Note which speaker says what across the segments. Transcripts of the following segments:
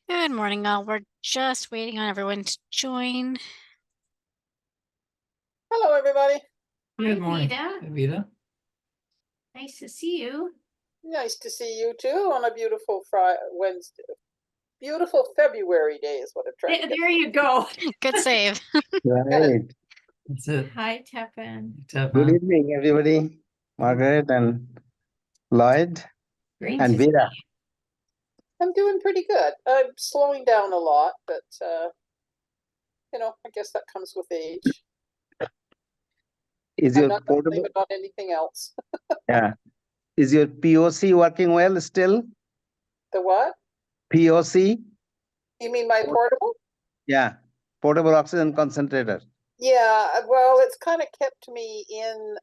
Speaker 1: Good morning, all. We're just waiting on everyone to join.
Speaker 2: Hello, everybody.
Speaker 3: Good morning,
Speaker 4: Vita.
Speaker 3: Vita.
Speaker 4: Nice to see you.
Speaker 2: Nice to see you too on a beautiful Wednesday. Beautiful February day is what I'm trying to get.
Speaker 4: There you go.
Speaker 1: Good save.
Speaker 5: Right.
Speaker 3: That's it.
Speaker 4: Hi, Tevin.
Speaker 5: Good evening, everybody. Margaret and Lloyd
Speaker 4: Great
Speaker 5: and
Speaker 4: to see
Speaker 5: Vera.
Speaker 2: I'm doing pretty good. I'm slowing down a lot, but I guess that comes with age.
Speaker 5: Is
Speaker 2: I'm
Speaker 5: your
Speaker 2: not going to blame
Speaker 5: portable?
Speaker 2: it on anything else.
Speaker 5: Yeah. Is your POC working well still?
Speaker 2: The what?
Speaker 5: POC?
Speaker 2: You mean my portable?
Speaker 5: Yeah. Portable oxygen concentrator.
Speaker 2: Yeah, well, it's kind of kept me in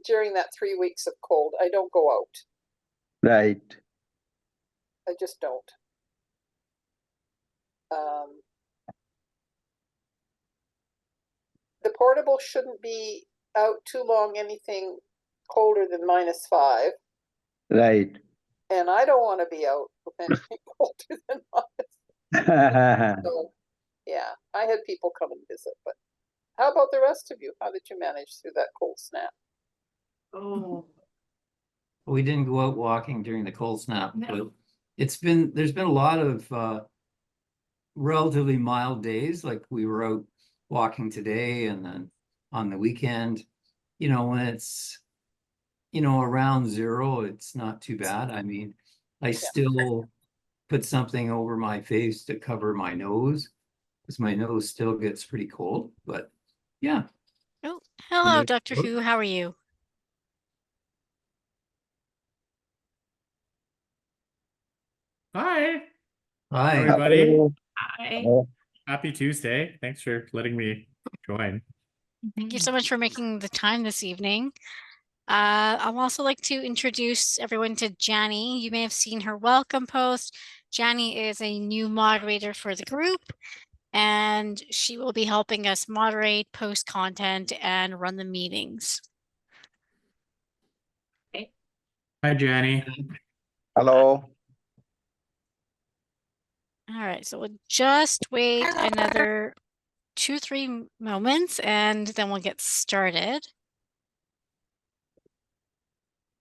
Speaker 2: during that 3 weeks of cold. I don't go out.
Speaker 5: Right.
Speaker 2: I just don't. The portable shouldn't be out too long, anything colder than -5.
Speaker 5: Right.
Speaker 2: And I don't want to be out with anything colder than -5. So, yeah, I had people come and visit, but how about the rest of you? How did you manage through that cold snap?
Speaker 4: Oh,
Speaker 3: We didn't go out walking during the cold snap,
Speaker 4: No.
Speaker 3: but there's been a lot of relatively mild days. Like we were out walking today, and then on the weekend, when it's around 0, it's not too bad. I mean, I still put something over my face to cover my nose because my nose still gets pretty cold, but yeah.
Speaker 1: Oh, hello,
Speaker 3: Yeah.
Speaker 1: Dr. Hu. How are you?
Speaker 6: Hi,
Speaker 3: Hi.
Speaker 6: everybody.
Speaker 5: Hello.
Speaker 4: hi.
Speaker 6: Happy Tuesday. Thanks for letting me join.
Speaker 1: Thank you so much for making the time this evening. I'd also like to introduce everyone to Jani. You may have seen her welcome post. Jani is a new moderator for the group, and she will be helping us moderate, post content, and run the meetings.
Speaker 6: Hi, Jenny.
Speaker 5: Hello.
Speaker 1: All right, so we'll just wait another 2-3 moments and then we'll get started.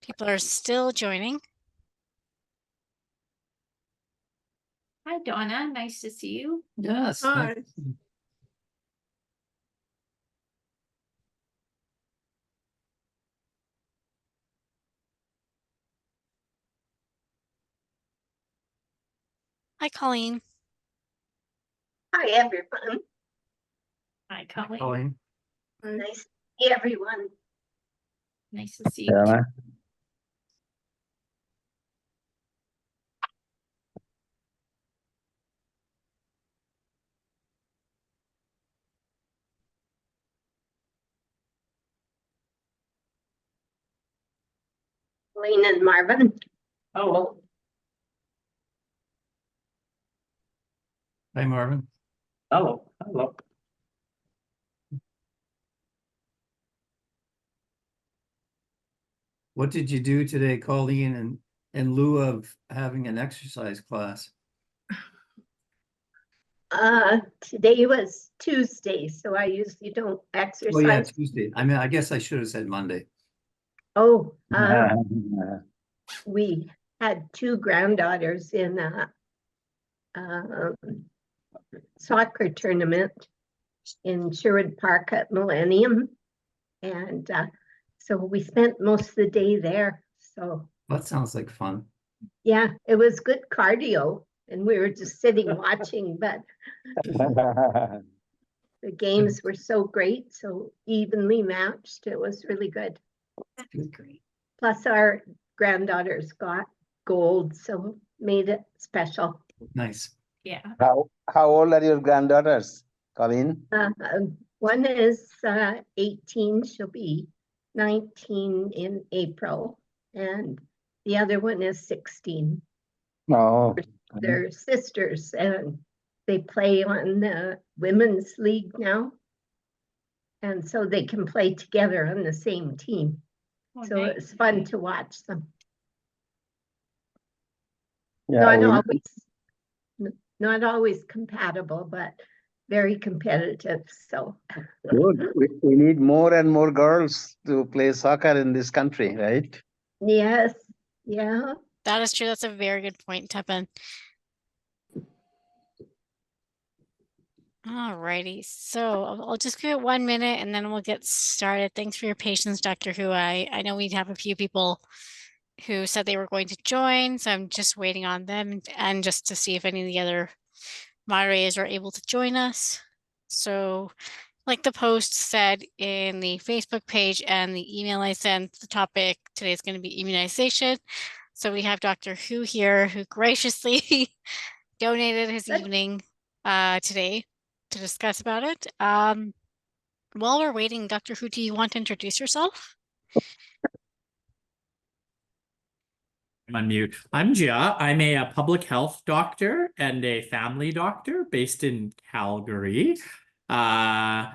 Speaker 1: People are still joining.
Speaker 4: Hi, Donna. Nice to see you.
Speaker 3: Yes.
Speaker 4: Hi.
Speaker 1: Hi, Colleen.
Speaker 7: Hi, everyone.
Speaker 4: Hi, Colleen.
Speaker 3: Colleen.
Speaker 7: Nice to see everyone.
Speaker 4: Nice to see you.
Speaker 5: Yeah.
Speaker 7: Lane and Marvin.
Speaker 6: Hello.
Speaker 3: Hi, Marvin.
Speaker 6: Hello. Hello.
Speaker 3: What did you do today, Colleen, in lieu of having an exercise class?
Speaker 7: Today was Tuesday, so I usually don't exercise.
Speaker 3: Oh, yeah, Tuesday. I mean, I guess I should have said Monday.
Speaker 7: Oh, we had 2 granddaughters in a soccer tournament in Sherwood Park at Millennium. And so we spent most of the day there. So
Speaker 3: That sounds like fun.
Speaker 7: yeah, it was good cardio. And we were just sitting watching, but the games were so great, so evenly matched. It was really good.
Speaker 4: That's great.
Speaker 7: Plus our granddaughters got gold, so made it special.
Speaker 3: Nice.
Speaker 4: Yeah.
Speaker 5: How old are your granddaughters, Colleen?
Speaker 7: One is 18, she'll be 19 in April, and the other one is 16.
Speaker 5: Oh.
Speaker 7: They're sisters, and they play on the women's league now. And so they can play together on the same team.
Speaker 4: Oh,
Speaker 7: So
Speaker 4: nice.
Speaker 7: it's fun to watch them.
Speaker 5: Yeah,
Speaker 7: Not always Not always compatible, but very competitive. So
Speaker 5: Good. We need more and more girls to play soccer in this country, right?
Speaker 7: yes, yeah.
Speaker 1: That is true. That's a very good point, Teppan. Alrighty, so I'll just give it 1 minute and then we'll get started. Thanks for your patience, Dr. Hu. I know we'd have a few people who said they were going to join, so I'm just waiting on them and just to see if any of the other moderators are able to join us. So like the post said in the Facebook page and the email I sent, the topic today is going to be immunization. So we have Dr. Hu here who graciously donated his evening today to discuss about it. While we're waiting, Dr. Hu, do you want to introduce yourself?
Speaker 6: I'm on mute. I'm Jia. I'm a public health doctor and a family doctor based in Calgary. I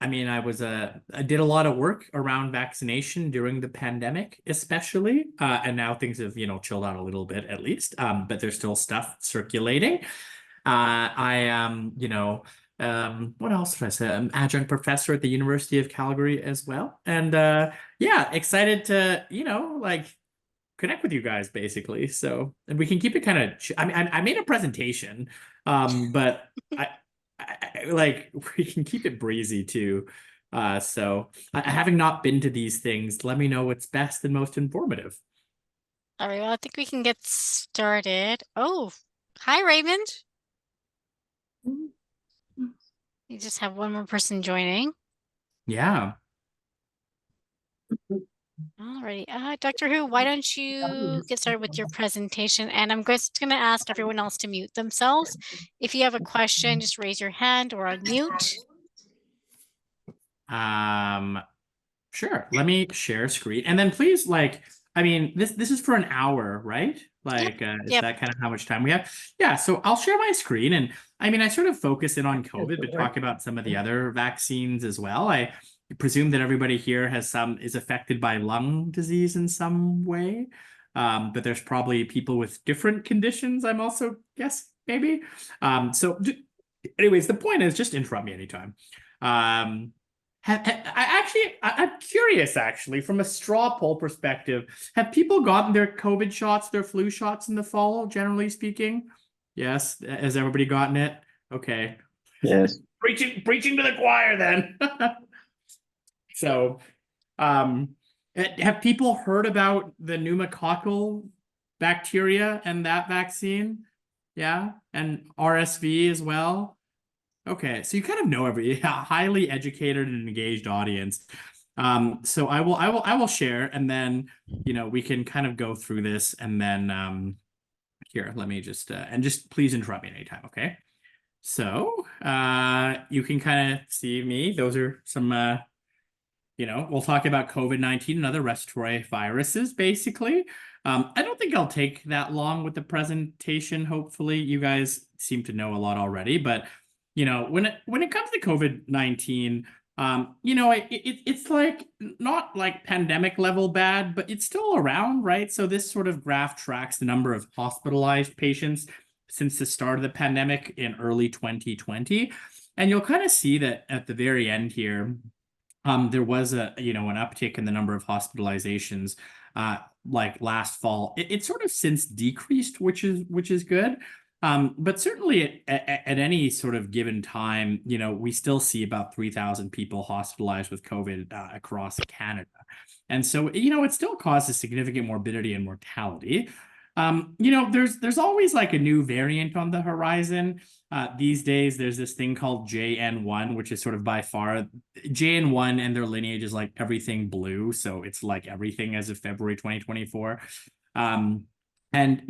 Speaker 6: did a lot of work around vaccination during the pandemic, especially, and now things have, chilled out a little bit at least, but there's still stuff circulating. I am, what else did I say? I'm adjunct professor at the University of Calgary as well. And yeah, excited to, connect with you guys basically. So, and we can keep it kind of, I made a presentation, but we can keep it breezy too. So having not been to these things, let me know what's best and most informative.
Speaker 1: All right, well, I think we can get started. Oh, hi, Raymond. You just have one more person joining.
Speaker 6: Yeah.
Speaker 1: Alrighty, Dr. Hu, why don't you get started with your presentation? And I'm just going to ask everyone else to mute themselves. If you have a question, just raise your hand or unmute.
Speaker 6: Sure. Let me share screen, and then please, this is for an hour, right? Is
Speaker 1: Yep.
Speaker 6: that kind of how much time we have? Yeah. So I'll share my screen, and I sort of focus in on COVID, but talk about some of the other vaccines as well. I presume that everybody here is affected by lung disease in some way, but there's probably people with different conditions. I'm also guess maybe. Anyways, the point is just interrupt me anytime. I'm curious, actually, from a straw poll perspective, have people gotten their COVID shots, their flu shots in the fall, generally speaking? Yes. Has everybody gotten it? Okay.
Speaker 5: Yes.
Speaker 6: Preaching to the choir then. So, have people heard about the pneumococcal bacteria and that vaccine? Yeah. And RSV as well. Okay, so you kind of know highly educated and engaged audience. So I will share, and then we can kind of go through this, and then here, let me just and just please interrupt me anytime, okay? So you can kind of see me. Those are some we'll talk about COVID-19 and other respiratory viruses, basically. I don't think I'll take that long with the presentation. Hopefully, you guys seem to know a lot already, but when it comes to COVID-19, it's like not like pandemic level bad, but it's still around, right? So this sort of graph tracks the number of hospitalized patients since the start of the pandemic in early 2020. And you'll kind of see that at the very end here, there was an uptick in the number of hospitalizations like last fall. It's sort of since decreased, which is good. But certainly at any sort of given time, we still see about 3,000 people hospitalized with COVID across Canada. And so, it still causes significant morbidity and mortality. There's always like a new variant on the horizon. These days, there's this thing called JN1, which is sort of by far JN1 and their lineage is like everything blue. So it's like everything as of February 2024. And,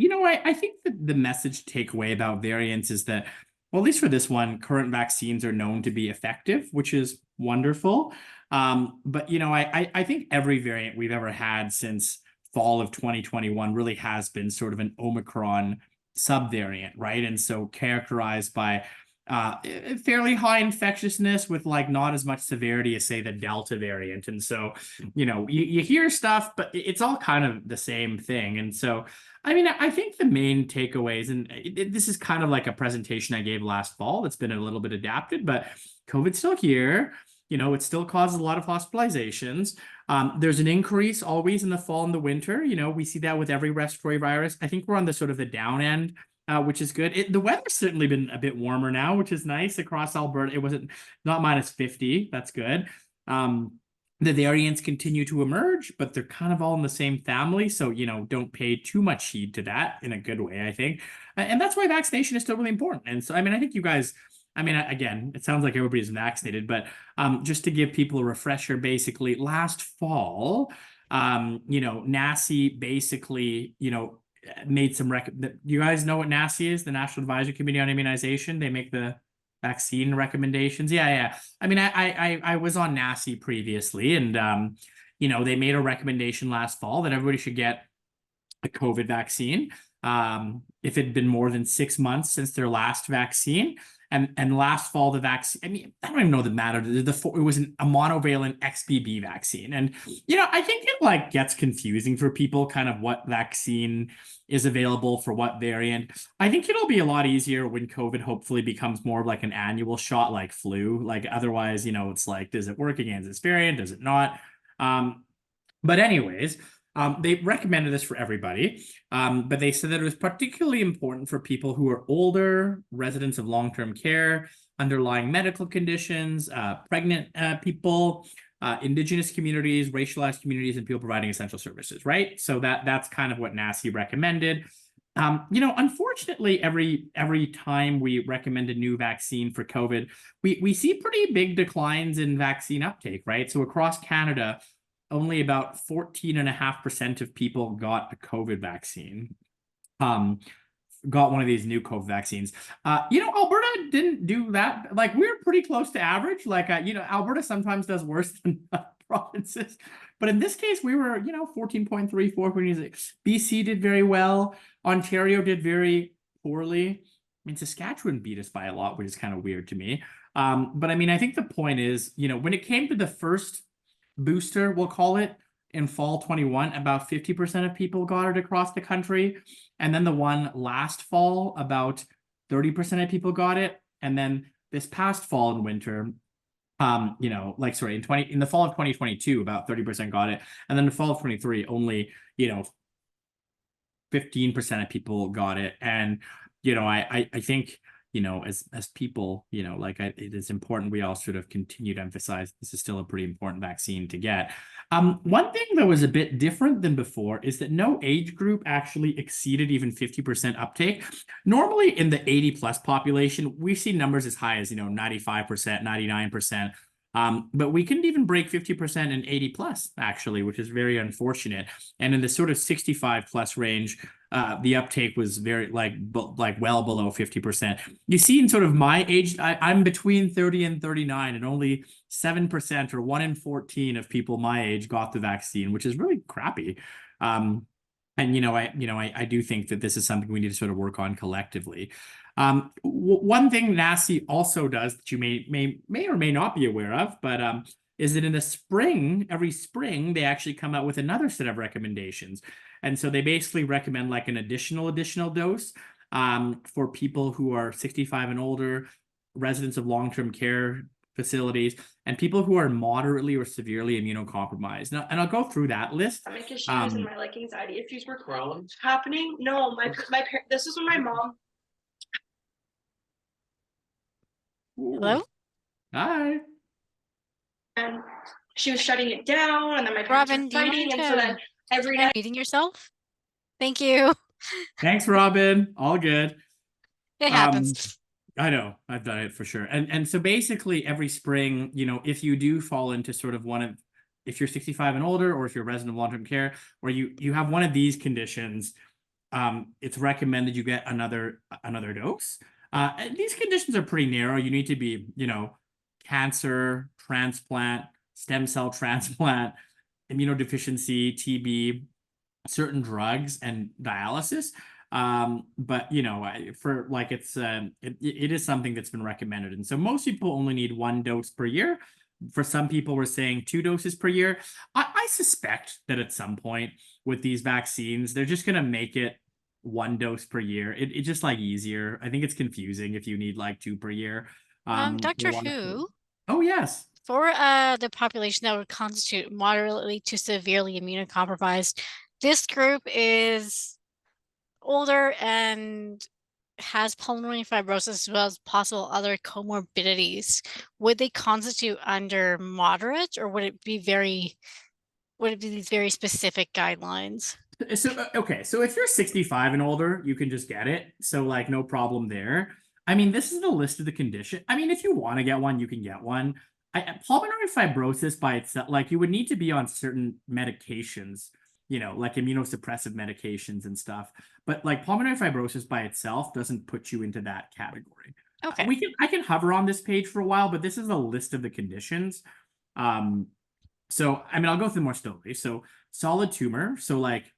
Speaker 6: I think that the message takeaway about variants is that, well, at least for this one, current vaccines are known to be effective, which is wonderful. But, I think every variant we've ever had since fall of 2021 really has been sort of an Omicron subvariant, right? And so characterized by fairly high infectiousness with like not as much severity as say the Delta variant. And so, you know, you hear stuff, but it's all kind of the same thing. And so, I mean, I think the main takeaways, and this is kind of like a presentation I gave last fall that's been a little bit adapted, but COVID's still here. You know, it still causes a lot of hospitalizations. There's an increase always in the fall and the winter. You know, we see that with every respiratory virus. I think we're on the sort of the down end, which is good. The weather's certainly been a bit warmer now, which is nice across Alberta. It wasn't not -50. That's good. The variants continue to emerge, but they're kind of all in the same family. So, you know, don't pay too much heed to that in a good way, I think. And that's why vaccination is still really important. And so, I mean, I think you guys, I mean, again, it sounds like everybody's vaccinated, but just to give people a refresher, basically last fall, you know, NACI basically, you know, made some you guys know what NACI is, the National Advisory Committee on Immunization. They make the vaccine recommendations. Yeah. I mean, I was on NACI previously, and you know, they made a recommendation last fall that everybody should get a COVID vaccine if it had been more than 6 months since their last vaccine. And last fall, the vaccine, I mean, I don't even know the matter. It was a monovalent XBB vaccine. And, you know, I think it like gets confusing for people kind of what vaccine is available for what variant. I think it'll be a lot easier when COVID hopefully becomes more like an annual shot like flu. Like otherwise, you know, it's like, does it work against this variant? Does it not? But anyways, they recommended this for everybody, but they said that it was particularly important for people who are older, residents of long-term care, underlying medical conditions, pregnant people, Indigenous communities, racialized communities, and people providing essential services, right? So that's kind of what NACI recommended. You know, unfortunately, every time we recommend a new vaccine for COVID, we see pretty big declines in vaccine uptake, right? So across Canada, only about 14.5% of people got a COVID vaccine, got one of these new COVID vaccines. You know, Alberta didn't do that. Like, we're pretty close to average. Like, you know, Alberta sometimes does worse than provinces. But in this case, we were, you know, 14.3, 4.6. BC did very well. Ontario did very poorly. I mean, Saskatchewan beat us by a lot, which is kind of weird to me. But I mean, I think the point is, you know, when it came to the first booster, we'll call it, in fall 21, about 50% of people got it across the country. And then the one last fall, about 30% of people got it. And then this past fall and winter, you know, like, sorry, in the fall of 2022, about 30% got it. And then the fall of 23, only, you know, 15% of people got it. And, you know, I think, you know, as people, you know, like it is important we all sort of continue to emphasize this is still a pretty important vaccine to get. One thing that was a bit different than before is that no age group actually exceeded even 50% uptake. Normally in the 80+ population, we've seen numbers as high as, you know, 95%, 99%. But we couldn't even break 50% in 80+ actually, which is very unfortunate. And in the sort of 65+ range, the uptake was very like well below 50%. You see in sort of my age, I'm between 30 and 39, and only 7% or 1 in 14 of people my age got the vaccine, which is really crappy. And you know, I do think that this is something we need to sort of work on collectively. One thing NACI also does that you may or may not be aware of, but is that in the spring, every spring, they actually come out with another set of recommendations. And so they basically recommend like an additional dose for people who are 65 and older, residents of long-term care facilities, and people who are moderately or severely immunocompromised. Now, and I'll go through that list.
Speaker 8: Stomach issues and my like anxiety issues were happening. No, this is when my mom.
Speaker 1: Hello?
Speaker 6: Hi.
Speaker 8: And she was shutting it down, and then my parents
Speaker 1: Robin,
Speaker 8: were
Speaker 1: do you
Speaker 8: fighting,
Speaker 1: mind
Speaker 8: and so then every night.
Speaker 1: repeating yourself? Thank you.
Speaker 6: Thanks, Robin. All good.
Speaker 1: It happens.
Speaker 6: I know, I've done it for sure. And so basically every spring, you know, if you do fall into sort of if you're 65 and older, or if you're a resident of long-term care, or you have one of these conditions, it's recommended you get another dose. And these conditions are pretty narrow. You need to be, you know, cancer, transplant, stem cell transplant, immunodeficiency, TB, certain drugs, and dialysis. But you know, for like it is something that's been recommended, and so most people only need 1 dose per year. For some people, we're saying 2 doses per year. I suspect that at some point with these vaccines, they're just going to make it 1 dose per year. It's just like easier. I think it's confusing if you need like 2 per year.
Speaker 1: Dr. Hu,
Speaker 6: Oh, yes.
Speaker 1: for the population that would constitute moderately to severely immunocompromised, this group is older and has pulmonary fibrosis as well as possible other comorbidities. Would they constitute under moderate, or would it be these very specific guidelines?
Speaker 6: So, okay, so if you're 65 and older, you can just get it. So, like, no problem there. I mean, this is the list of the condition. I mean, if you want to get one, you can get one. Pulmonary fibrosis by itself, like, you would need to be on certain medications, you know, like immunosuppressive medications and stuff. But like pulmonary fibrosis by itself doesn't put you into that category.
Speaker 1: Okay.
Speaker 6: I can hover on this page for a while, but this is a list of the conditions. So I mean, I'll go through more slowly. So solid tumor, so like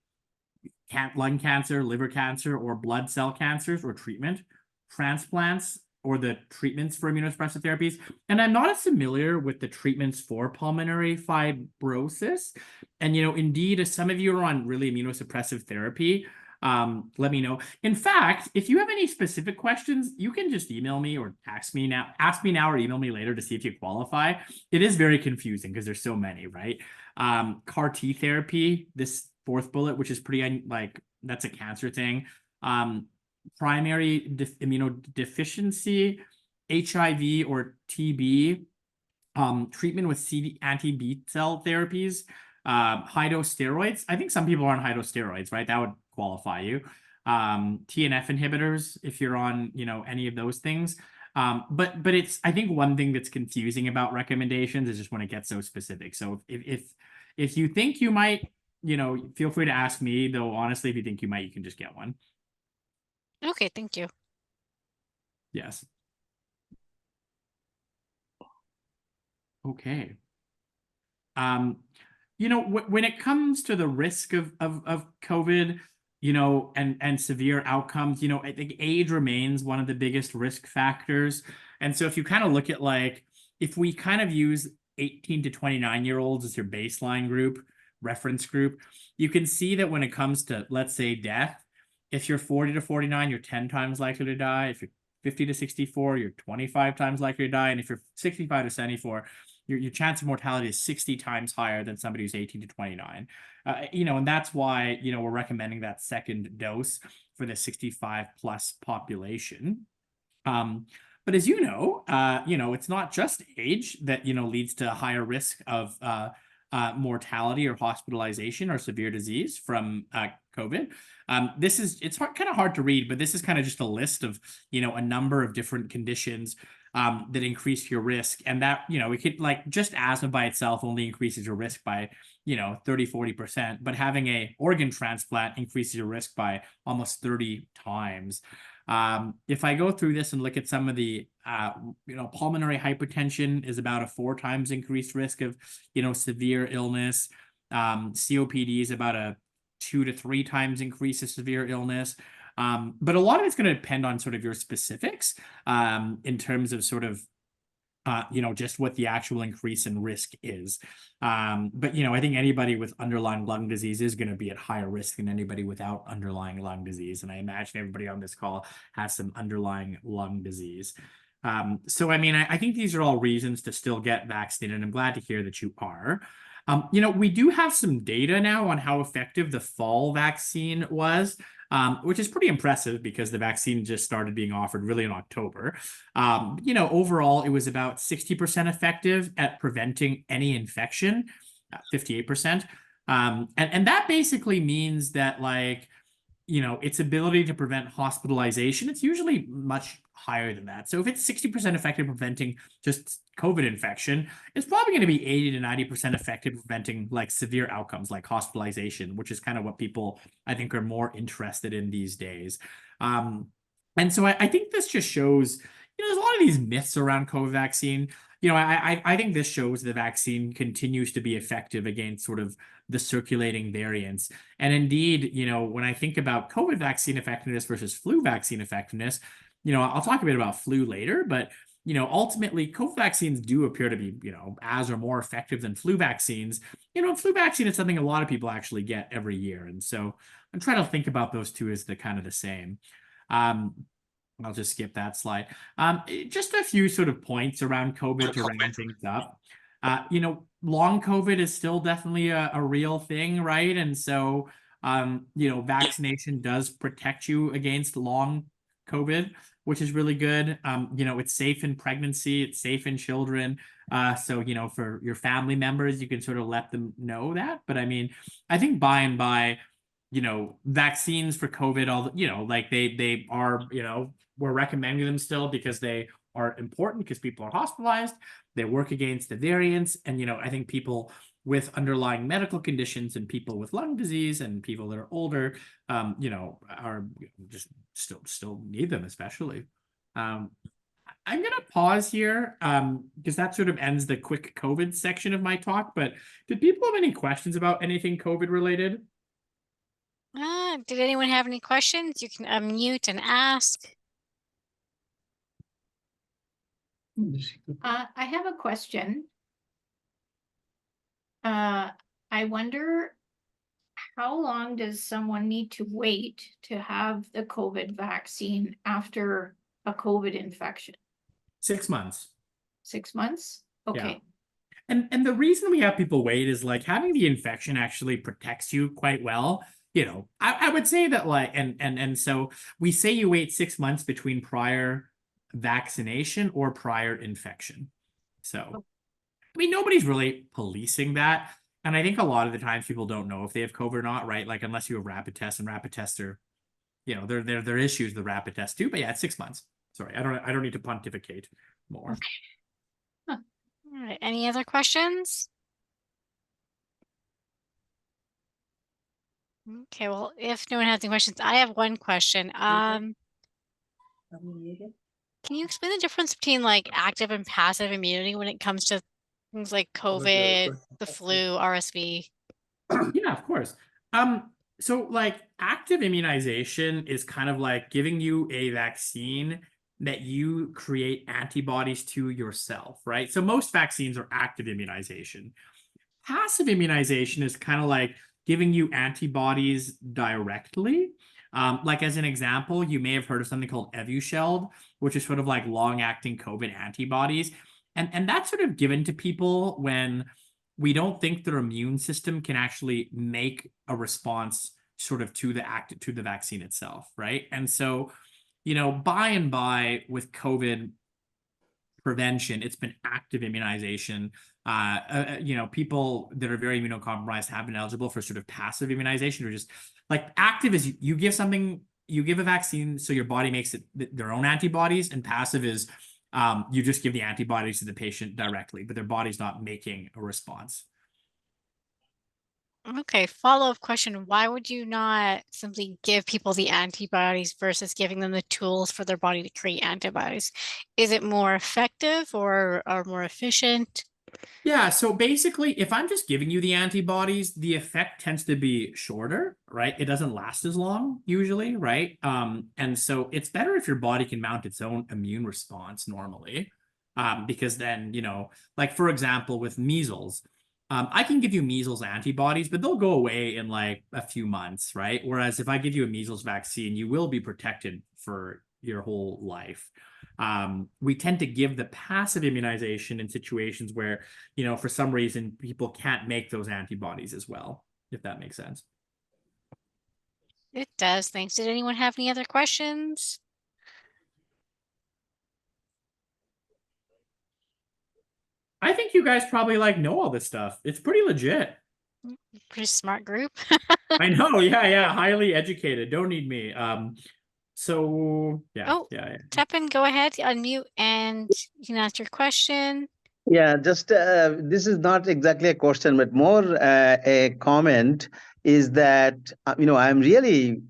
Speaker 6: lung cancer, liver cancer, or blood cell cancers, or treatment, transplants, or the treatments for immunosuppressive therapies. And I'm not as familiar with the treatments for pulmonary fibrosis. And, you know, indeed, as some of you are on really immunosuppressive therapy, let me know. In fact, if you have any specific questions, you can just email me or ask me now or email me later to see if you qualify. It is very confusing because there's so many, right? CAR T therapy, this 4th bullet, which is pretty like, that's a cancer thing. Primary immunodeficiency, HIV or TB, treatment with anti-B cell therapies, high-dose steroids. I think some people are on high-dose steroids, right? That would qualify you. TNF inhibitors, if you're on, you know, any of those things. But it's, I think one thing that's confusing about recommendations is just when it gets so specific. So if you think you might, you know, feel free to ask me, though, honestly, if you think you might, you can just get one.
Speaker 1: Okay, thank you.
Speaker 6: Yes. Okay. You know, when it comes to the risk of COVID, you know, and severe outcomes, you know, I think age remains one of the biggest risk factors. And so if you kind of look at like, if we kind of use 18 to 29-year-olds as your baseline group, reference group, you can see that when it comes to, let's say, death, if you're 40 to 49, you're 10 times likely to die. If you're 50 to 64, you're 25 times likely to die. And if you're 65 to 74, your chance of mortality is 60 times higher than somebody who's 18 to 29. You know, and that's why, you know, we're recommending that 2nd dose for the 65 plus population. But as you know, it's not just age that, you know, leads to a higher risk of mortality or hospitalization or severe disease from COVID. It's kind of hard to read, but this is kind of just a list of, you know, a number of different conditions that increase your risk. And that, you know, it could, like, just asthma by itself only increases your risk by, you know, 30-40%, but having a organ transplant increases your risk by almost 30 times. If I go through this and look at some of the, you know, pulmonary hypertension is about a 4 times increased risk of, you know, severe illness. COPD is about a 2 to 3 times increase of severe illness. But a lot of it's going to depend on sort of your specifics in terms of sort of, you know, just what the actual increase in risk is. But, you know, I think anybody with underlying lung disease is going to be at higher risk than anybody without underlying lung disease. And I imagine everybody on this call has some underlying lung disease. So, I mean, I think these are all reasons to still get vaccinated, and I'm glad to hear that you are. You know, we do have some data now on how effective the fall vaccine was, which is pretty impressive because the vaccine just started being offered really in October. You know, overall, it was about 60% effective at preventing any infection, 58%. And that basically means that, like, you know, its ability to prevent hospitalization, it's usually much higher than that. So if it's 60% effective preventing just COVID infection, it's probably going to be 80 to 90% effective preventing like severe outcomes like hospitalization, which is kind of what people, I think, are more interested in these days. And so I think this just shows, there's a lot of these myths around COVID vaccine. I think this shows the vaccine continues to be effective against sort of the circulating variants. And indeed, when I think about COVID vaccine effectiveness versus flu vaccine effectiveness, I'll talk a bit about flu later, but ultimately, COVID vaccines do appear to be, as or more effective than flu vaccines. Flu vaccine is something a lot of people actually get every year. And so I'm trying to think about those two as the kind of the same. I'll just skip that slide. Just a few sort of points around COVID to round things up. Long COVID is still definitely a real thing, right? And so, vaccination does protect you against long COVID, which is really good. It's safe in pregnancy, it's safe in children. So, for your family members, you can sort of let them know that. But I mean, I think by and by, vaccines for COVID, they are, we're recommending them still because they are important because people are hospitalized. They work against the variants. And, I think people with underlying medical conditions and people with lung disease and people that are older, are just still need them, especially. I'm going to pause here because that sort of ends the quick COVID section of my talk. But did people have any questions about anything COVID related?
Speaker 1: Did anyone have any questions? You can unmute and ask.
Speaker 4: I have a question. I wonder, how long does someone need to wait to have the COVID vaccine after a COVID infection? 6
Speaker 6: months.
Speaker 4: 6 months? Okay.
Speaker 6: And the reason we have people wait is like having the infection actually protects you quite well. I would say that and so we say you wait 6 months between prior vaccination or prior infection. So, I mean, nobody's really policing that. And I think a lot of the times people don't know if they have COVID or not, right? Like, unless you have rapid tests, and rapid tests are, there are issues with rapid tests too. But yeah, it's 6 months. Sorry, I don't need to pontificate more.
Speaker 1: All right. Any other questions? Okay, well, if no one has any questions, I have one question. Can you explain the difference between like active and passive immunity when it comes to things like COVID, the flu, RSV?
Speaker 6: Yeah, of course. So like active immunization is kind of like giving you a vaccine that you create antibodies to yourself, right? So most vaccines are active immunization. Passive immunization is kind of like giving you antibodies directly. Like as an example, you may have heard of something called Evusheld, which is sort of like long-acting COVID antibodies. And that's sort of given to people when we don't think their immune system can actually make a response sort of to the vaccine itself, right? And so, by and by with COVID prevention, it's been active immunization. People that are very immunocompromised have been eligible for sort of passive immunization, or just like active is you give a vaccine so your body makes their own antibodies, and passive is you just give the antibodies to the patient directly, but their body's not making a response.
Speaker 1: Okay, follow-up question. Why would you not simply give people the antibodies versus giving them the tools for their body to create antibodies? Is it more effective or more efficient?
Speaker 6: Yeah, so basically, if I'm just giving you the antibodies, the effect tends to be shorter, right? It doesn't last as long usually, right? And so it's better if your body can mount its own immune response normally, because then, like for example, with measles, I can give you measles antibodies, but they'll go away in like a few months, right? Whereas if I give you a measles vaccine, you will be protected for your whole life. We tend to give the passive immunization in situations where, for some reason, people can't make those antibodies as well, if that makes sense.
Speaker 1: It does. Thanks. Did anyone have any other questions?
Speaker 6: I think you guys probably know all this stuff. It's pretty legit.
Speaker 1: Pretty smart group.
Speaker 6: I know. Yeah. Highly educated. Don't need me. So yeah.
Speaker 1: Oh, Tepin, go ahead, unmute, and you can ask your question.
Speaker 5: Yeah, just this is not exactly a question, but more a comment is that, I'm really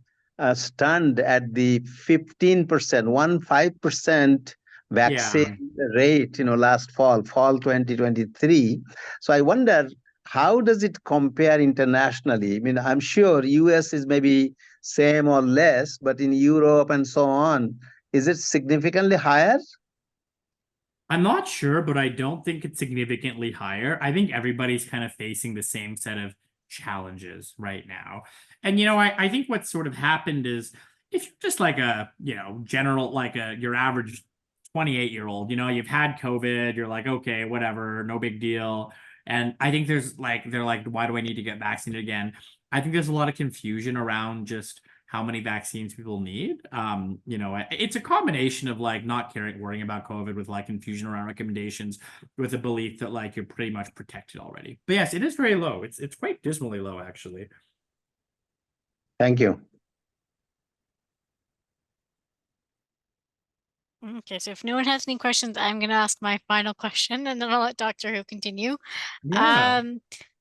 Speaker 5: stunned at the 15%, 15% vaccine rate, last fall 2023. So I wonder, how does it compare internationally? I mean, I'm sure US is maybe same or less, but in Europe and so on, is it significantly higher?
Speaker 6: I'm not sure, but I don't think it's significantly higher. I think everybody's kind of facing the same set of challenges right now. And, I think what's sort of happened is if you're just like a, general, like your average 28-year-old, you've had COVID, you're like, okay, whatever, no big deal. And I think they're like, why do I need to get vaccinated again? I think there's a lot of confusion around just how many vaccines people need. It's a combination of like not worrying about COVID with like confusion around recommendations with a belief that like you're pretty much protected already. But yes, it is very low. It's quite dismally low, actually.
Speaker 5: Thank you.
Speaker 1: Okay, so if no one has any questions, I'm going to ask my final question and then I'll let Dr. Hu continue.
Speaker 6: Yeah.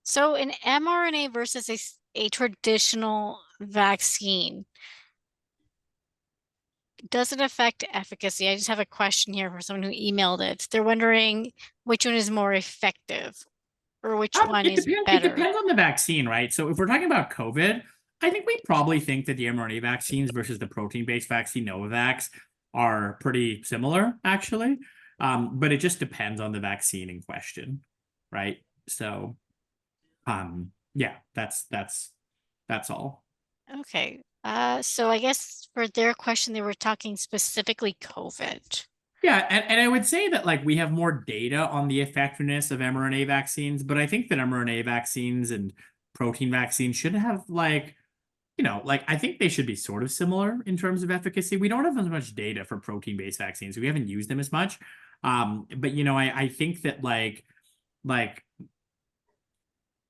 Speaker 1: So an mRNA versus a traditional vaccine, does it affect efficacy? I just have a question here for someone who emailed it. They're wondering which one is more effective or which one is
Speaker 6: It
Speaker 1: better.
Speaker 6: depends on the vaccine, right? So if we're talking about COVID, I think we probably think that the mRNA vaccines versus the protein-based vaccine Novavax are pretty similar, actually. But it just depends on the vaccine in question, right? So, yeah, that's all.
Speaker 1: Okay. So I guess for their question, they were talking specifically COVID.
Speaker 6: Yeah, and I would say that like we have more data on the effectiveness of mRNA vaccines, but I think that mRNA vaccines and protein vaccines should have like, I think they should be sort of similar in terms of efficacy. We don't have as much data for protein-based vaccines. We haven't used them as much. But I think that like I've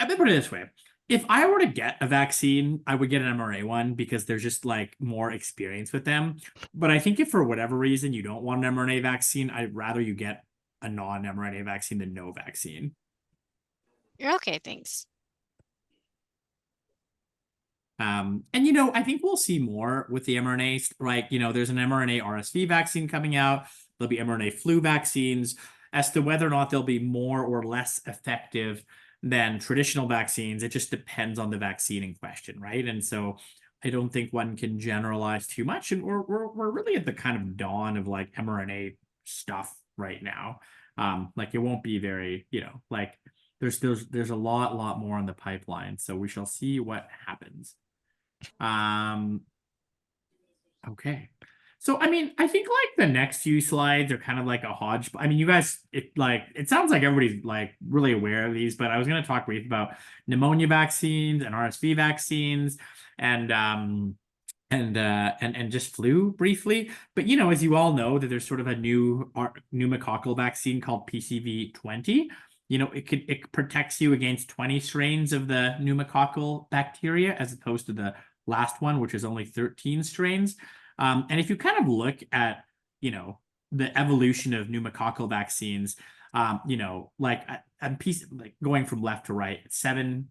Speaker 6: been put it this way. If I were to get a vaccine, I would get an mRNA one because there's just like more experience with them. But I think if for whatever reason you don't want an mRNA vaccine, I'd rather you get a non-mRNA vaccine than no vaccine.
Speaker 1: Okay, thanks.
Speaker 6: And I think we'll see more with the mRNA, right? There's an mRNA RSV vaccine coming out. There'll be mRNA flu vaccines. As to whether or not they'll be more or less effective than traditional vaccines, it just depends on the vaccine in question, right? And so I don't think one can generalize too much. And we're really at the kind of dawn of like mRNA stuff right now. Like it won't be very, like there's a lot more on the pipeline. So we shall see what happens. Okay. So, I mean, I think like the next few slides are kind of like a hodgepodge. I mean, you guys, it sounds like everybody's like really aware of these, but I was going to talk briefly about pneumonia vaccines and RSV vaccines and just flu briefly. But, as you all know, that there's sort of a new pneumococcal vaccine called PCV20. It protects you against 20 strains of the pneumococcal bacteria as opposed to the last one, which is only 13 strains. And if you kind of look at, the evolution of pneumococcal vaccines, like a piece like going from left to right, 7,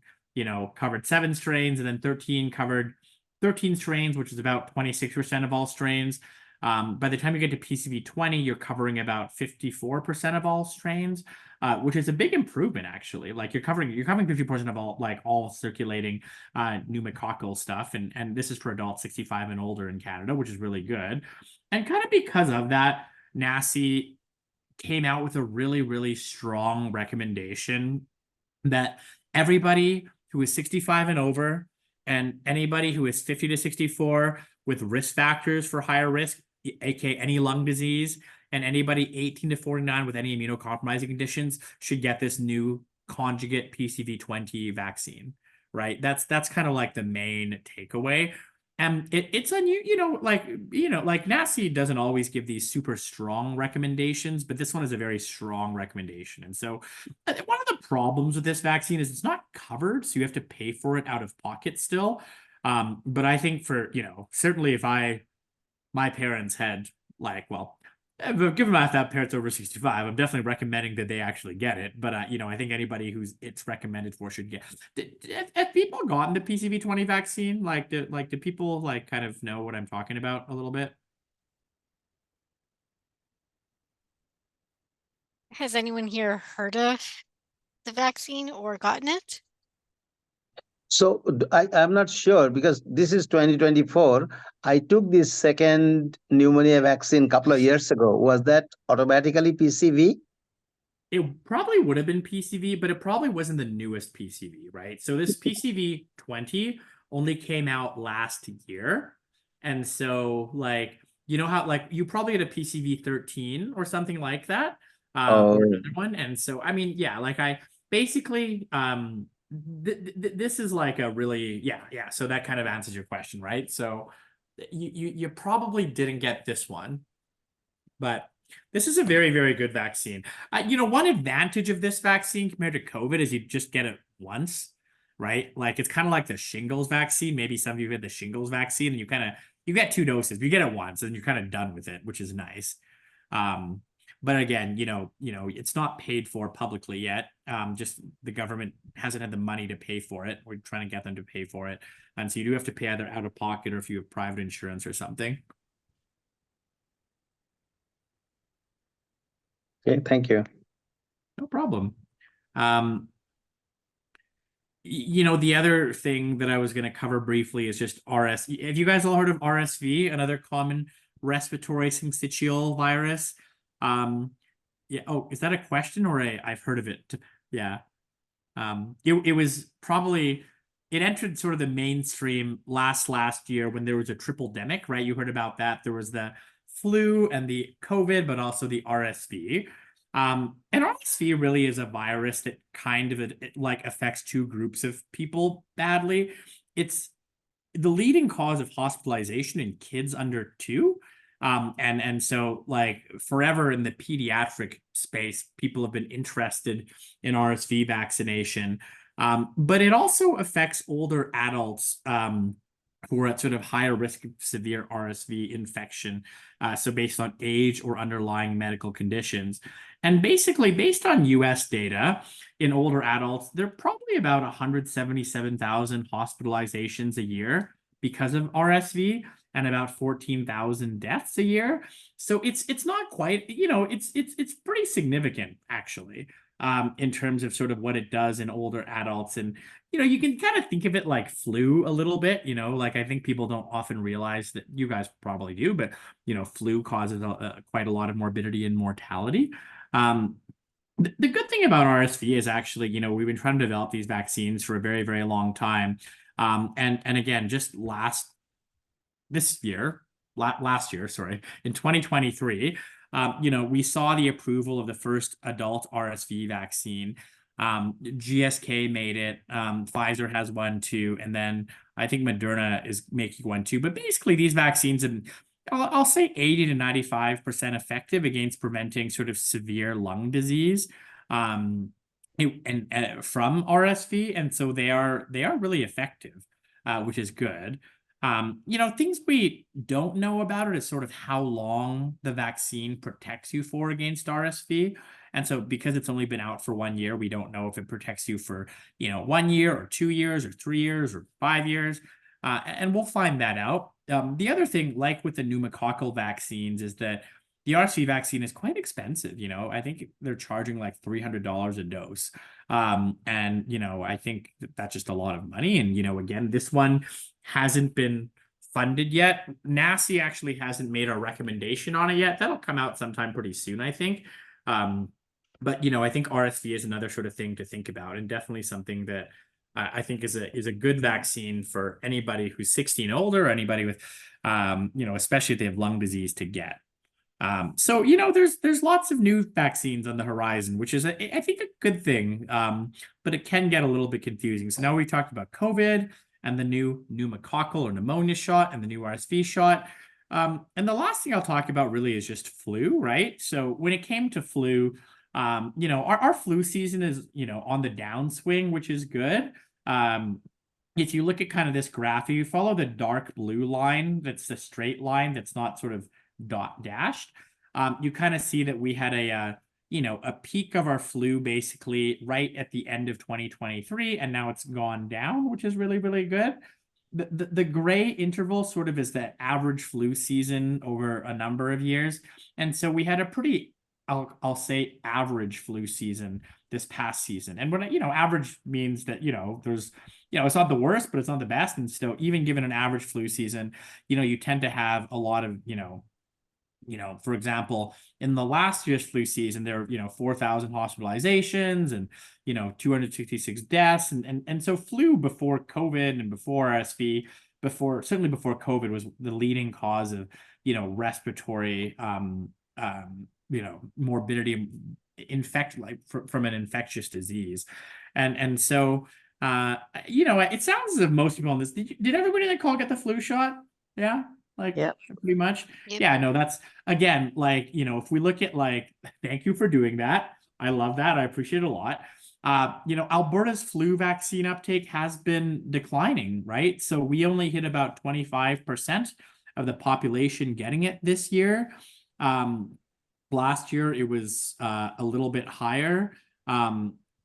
Speaker 6: covered 7 strains, and then 13 covered 13 strains, which is about 26% of all strains. By the time you get to PCV20, you're covering about 54% of all strains, which is a big improvement, actually. Like you're covering 50% of all circulating pneumococcal stuff, and this is for adults 65 and older in Canada, which is really good. And kind of because of that, NACI came out with a really, really strong recommendation that everybody who is 65 and over and anybody who is 50 to 64 with risk factors for higher risk, aka any lung disease, and anybody 18 to 49 with any immunocompromising conditions should get this new conjugate PCV20 vaccine, right? That's kind of like the main takeaway. And it's a new, like NACI doesn't always give these super strong recommendations, but this one is a very strong recommendation. And so one of the problems with this vaccine is it's not covered, so you have to pay for it out of pocket still. But I think for, certainly if my parents had given my parents over 65, I'm definitely recommending that they actually get it. But, I think anybody who's it's recommended for should get. Have people gotten the PCV20 vaccine? Do people kind of know what I'm talking about a little bit?
Speaker 1: Has anyone here heard of the vaccine or gotten it?
Speaker 5: So I'm not sure because this is 2024. I took this second pneumonia vaccine a couple of years ago. Was that automatically PCV?
Speaker 6: It probably would have been PCV, but it probably wasn't the newest PCV, right? So this PCV 20 only came out last year. And so like, you know how like you probably had a PCV 13 or something like that, or
Speaker 5: Oh,
Speaker 6: another one. And so, I mean, yeah, like I basically, this is like a really, yeah. So that kind of answers your question, right? So you probably didn't get this one, but this is a very, very good vaccine. You know, one advantage of this vaccine compared to COVID is you just get it once, right? Like it's kind of like the shingles vaccine. Maybe some of you had the shingles vaccine and you get 2 doses. You get it once and you're kind of done with it, which is nice. But again, it's not paid for publicly yet. Just the government hasn't had the money to pay for it. We're trying to get them to pay for it. And so you do have to pay either out of pocket or if you have private insurance or something.
Speaker 5: okay, thank you.
Speaker 6: No problem. The other thing that I was going to cover briefly is just RSV. Have you guys all heard of RSV, another common respiratory syncytial virus? Yeah. Oh, is that a question or I've heard of it? Yeah. It was probably, it entered sort of the mainstream last year when there was a triple-demic, right? You heard about that. There was the flu and the COVID, but also the RSV. And RSV really is a virus that kind of like affects 2 groups of people badly. It's the leading cause of hospitalization in kids under 2. And so like forever in the pediatric space, people have been interested in RSV vaccination. But it also affects older adults who are at sort of higher risk of severe RSV infection. So based on age or underlying medical conditions. And basically, based on US data in older adults, there are probably about 177,000 hospitalizations a year because of RSV and about 14,000 deaths a year. So it's not quite, it's pretty significant actually, in terms of sort of what it does in older adults. And you can kind of think of it like flu a little bit, like I think people don't often realize that, you guys probably do, but flu causes quite a lot of morbidity and mortality. The good thing about RSV is actually, we've been trying to develop these vaccines for a very, very long time. And again, just last year, sorry, in 2023, we saw the approval of the first adult RSV vaccine. GSK made it, Pfizer has one too, and then I think Moderna is making one too. But basically these vaccines, and I'll say 80 to 95% effective against preventing sort of severe lung disease and from RSV. And so they are really effective, which is good. Things we don't know about it is sort of how long the vaccine protects you for against RSV. And so because it's only been out for 1 year, we don't know if it protects you for, 1 year or 2 years or 3 years or 5 years. And we'll find that out. The other thing, like with the pneumococcal vaccines, is that the RSV vaccine is quite expensive. I think they're charging like $300 a dose. And, I think that's just a lot of money. And, again, this one hasn't been funded yet. NACI actually hasn't made a recommendation on it yet. That'll come out sometime pretty soon, I think. But, I think RSV is another sort of thing to think about, and definitely something that I think is a good vaccine for anybody who's 60 and older, or anybody with, especially if they have lung disease, to get. So, there's lots of new vaccines on the horizon, which is, I think, a good thing, but it can get a little bit confusing. So now we talked about COVID and the new pneumococcal or pneumonia shot and the new RSV shot. And the last thing I'll talk about really is just flu, right? So when it came to flu, our flu season is, on the downswing, which is good. If you look at kind of this graph, you follow the dark blue line, that's the straight line that's not sort of dashed. You kind of see that we had a peak of our flu basically right at the end of 2023, and now it's gone down, which is really, really good. The gray interval sort of is the average flu season over a number of years. And so we had a pretty I'll say average flu season this past season. And when average means that, there's, it's not the worst, but it's not the best. And so even given an average flu season, you tend to have a lot of, for example, in the last year's flu season, there were, 4,000 hospitalizations and, 266 deaths. And so flu before COVID and before RSV, certainly before COVID, was the leading cause of, respiratory, morbidity, from an infectious disease. And so, it sounds as if most people on this, did everybody in the call get the flu shot? Yeah.
Speaker 2: Yep.
Speaker 6: Pretty much.
Speaker 1: Yep.
Speaker 6: Yeah, no, that's again, if we look at thank you for doing that. I love that. I appreciate it a lot. Alberta's flu vaccine uptake has been declining, right? So we only hit about 25% of the population getting it this year. Last year it was a little bit higher.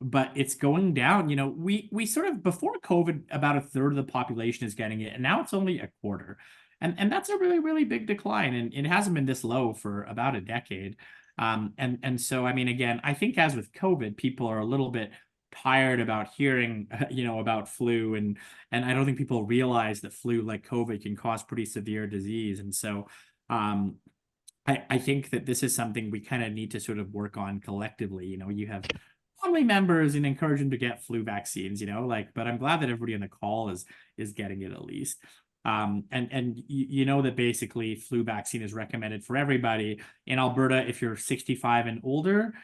Speaker 6: But it's going down. We sort of, before COVID, about a third of the population is getting it, and now it's only a quarter. And that's a really, really big decline. And it hasn't been this low for about a decade. And so, I mean, again, I think as with COVID, people are a little bit tired about hearing, about flu. And I don't think people realize that flu, like COVID, can cause pretty severe disease. And so I think that this is something we kind of need to sort of work on collectively. You have family members and encourage them to get flu vaccines, but I'm glad that everybody on the call is getting it at least. And that basically flu vaccine is recommended for everybody in Alberta. If you're 65 and older,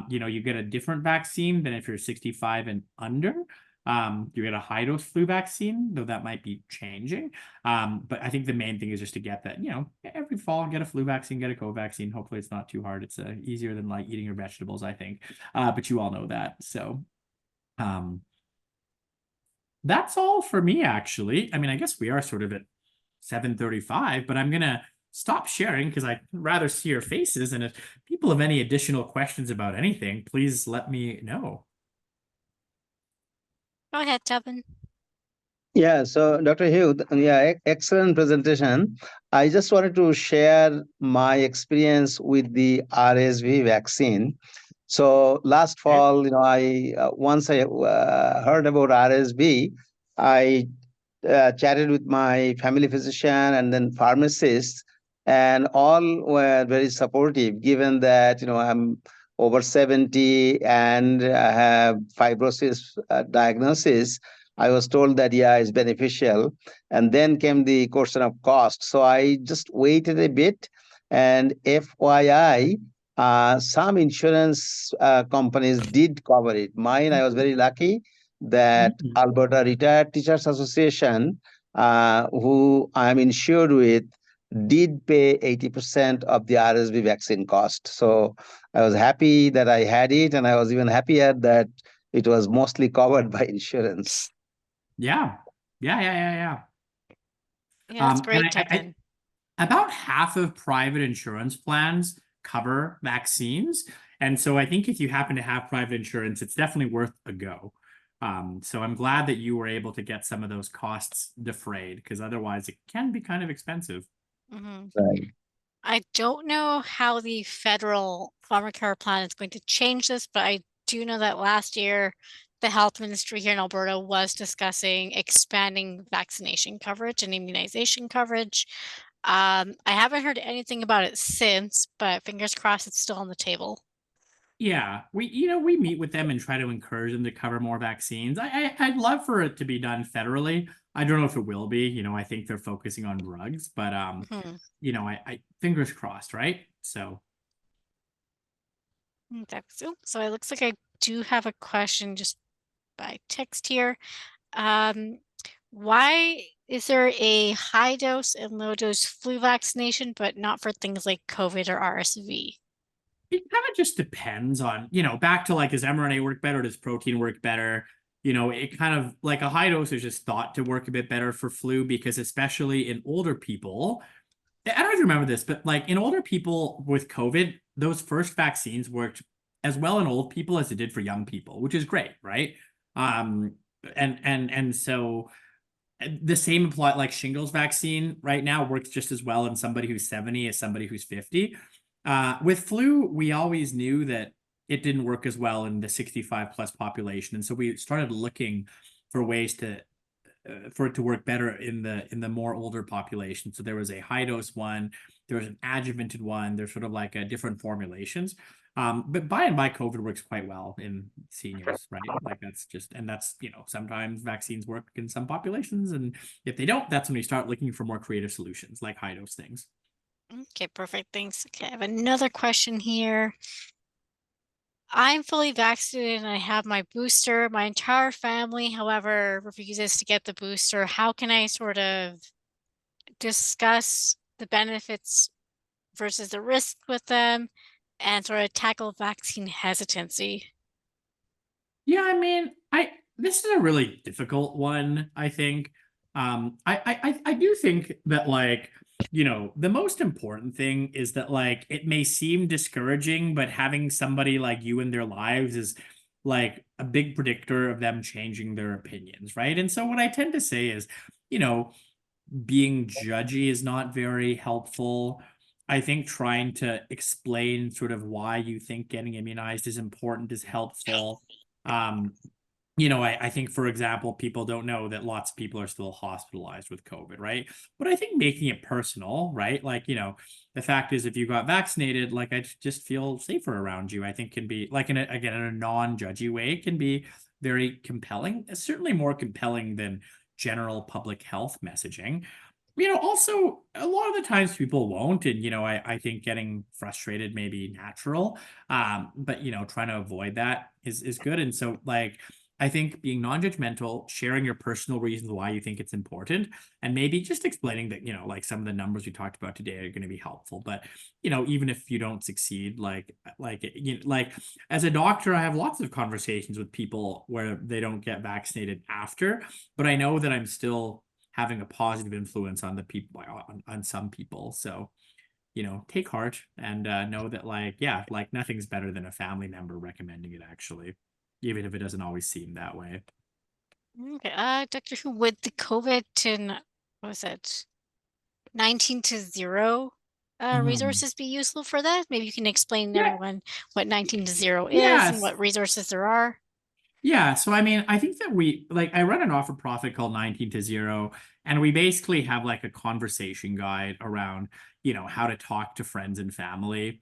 Speaker 6: you get a different vaccine than if you're 65 and under. You get a high dose flu vaccine, though that might be changing. But I think the main thing is just to get that, every fall, get a flu vaccine, get a COVID vaccine. Hopefully it's not too hard. It's easier than eating your vegetables, I think. But you all know that. So, that's all for me, actually. I mean, I guess we are sort of at 7:35, but I'm going to stop sharing because I'd rather see your faces. And if people have any additional questions about anything, please let me know.
Speaker 1: Go ahead, Tevin.
Speaker 5: Yeah, so Dr. Hu, excellent presentation. I just wanted to share my experience with the RSV vaccine. So last fall, once I heard about RSV, I chatted with my family physician and then pharmacist, and all were very supportive, given that, I'm over 70 and I have fibrosis diagnosis. I was told that, it's beneficial. And then came the question of cost. So I just waited a bit, and FYI, some insurance companies did cover it. Mine, I was very lucky that Alberta Retired Teachers Association, who I'm insured with, did pay 80% of the RSV vaccine cost. So I was happy that I had it, and I was even happier that it was mostly covered by insurance.
Speaker 6: Yeah.
Speaker 1: Yeah, that's great, Tevin.
Speaker 6: About half of private insurance plans cover vaccines. And so I think if you happen to have private insurance, it's definitely worth a go. So I'm glad that you were able to get some of those costs defrayed, because otherwise it can be kind of expensive.
Speaker 1: Mm-hmm.
Speaker 5: Right.
Speaker 1: I don't know how the federal pharmacare plan is going to change this, but I do know that last year the health ministry here in Alberta was discussing expanding vaccination coverage and immunization coverage. I haven't heard anything about it since, but fingers crossed it's still on the table.
Speaker 6: Yeah, we meet with them and try to encourage them to cover more vaccines. I'd love for it to be done federally. I don't know if it will be. I think they're focusing on drugs, but I fingers crossed, right? So.
Speaker 1: So it looks like I do have a question just by text here. Why is there a high dose and low dose flu vaccination, but not for things like COVID or RSV?
Speaker 6: It kind of just depends on, back to does mRNA work better? Does protein work better? It kind of a high dose is just thought to work a bit better for flu, because especially in older people, I don't know if you remember this, but in older people with COVID, those first vaccines worked as well in old people as it did for young people, which is great, right? And so the same apply, shingles vaccine right now works just as well in somebody who's 70 as somebody who's 50. With flu, we always knew that it didn't work as well in the 65 plus population. And so we started looking for ways to for it to work better in the more older population. So there was a high dose one, there was an adjuvanted one, there's sort of like a different formulations. But by and by, COVID works quite well in seniors, right? Like that's just, and that's, you know, sometimes vaccines work in some populations, and if they don't, that's when we start looking for more creative solutions like high dose things.
Speaker 1: Okay, perfect. Thanks. Okay, I have another question here. I'm fully vaccinated and I have my booster. My entire family, however, refuses to get the booster. How can I sort of discuss the benefits versus the risk with them and sort of tackle vaccine hesitancy?
Speaker 6: Yeah, I mean, this is a really difficult one, I think. I do think that, like, you know, the most important thing is that, like, it may seem discouraging, but having somebody like you in their lives is like a big predictor of them changing their opinions, right? And so what I tend to say is, you know, being judgy is not very helpful. I think trying to explain sort of why you think getting immunized is important is helpful. You know, I think, for example, people don't know that lots of people are still hospitalized with COVID, right? But I think making it personal, right? Like, you know, the fact is, if you got vaccinated, like, I just feel safer around you, I think can be, like, again, in a non-judgy way, can be very compelling. It's certainly more compelling than general public health messaging. You know, also, a lot of the times people won't, and, you know, I think getting frustrated may be natural, but, you know, trying to avoid that is good. And so, like, I think being non-judgmental, sharing your personal reasons why you think it's important, and maybe just explaining that, you know, like, some of the numbers we talked about today are going to be helpful. But, you know, even if you don't succeed, you know, like, as a doctor, I have lots of conversations with people where they don't get vaccinated after, but I know that I'm still having a positive influence on the people, on some people. So, you know, take heart and know that, like, yeah, like, nothing's better than a family member recommending it, actually, even if it doesn't always seem that way.
Speaker 1: Okay, Dr. Who, would the COVID what was it, 19-0 resources be useful for that? Maybe you can explain to
Speaker 6: Yeah.
Speaker 1: everyone what 19-0 is and
Speaker 6: Yes.
Speaker 1: what resources there are.
Speaker 6: Yeah, so I mean, I think that I run a not-for-profit called 19-0, and we basically have like a conversation guide around, you know, how to talk to friends and family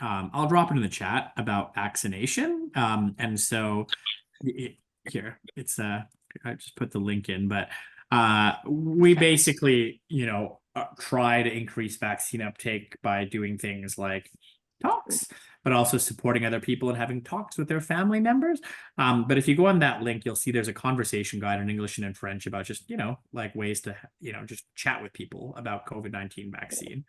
Speaker 6: I'll drop it in the chat about vaccination. And so here, I just put the link in, but we basically, you know, try to increase vaccine uptake by doing things like talks, but also supporting other people and having talks with their family members. But if you go on that link, you'll see there's a conversation guide in English and in French about just, you know, like, ways to, you know, just chat with people about COVID-19 vaccine.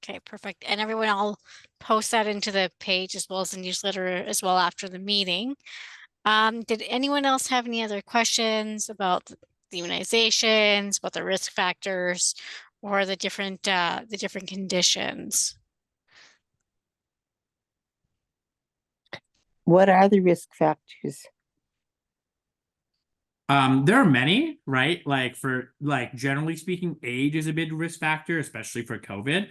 Speaker 1: Okay, perfect. And everyone, I'll post that into the page as well as the newsletter as well after the meeting. Did anyone else have any other questions about the immunizations, about the risk factors, or the different conditions?
Speaker 9: What are the risk factors?
Speaker 6: There are many, right? Like, generally speaking, age is a big risk factor, especially for COVID.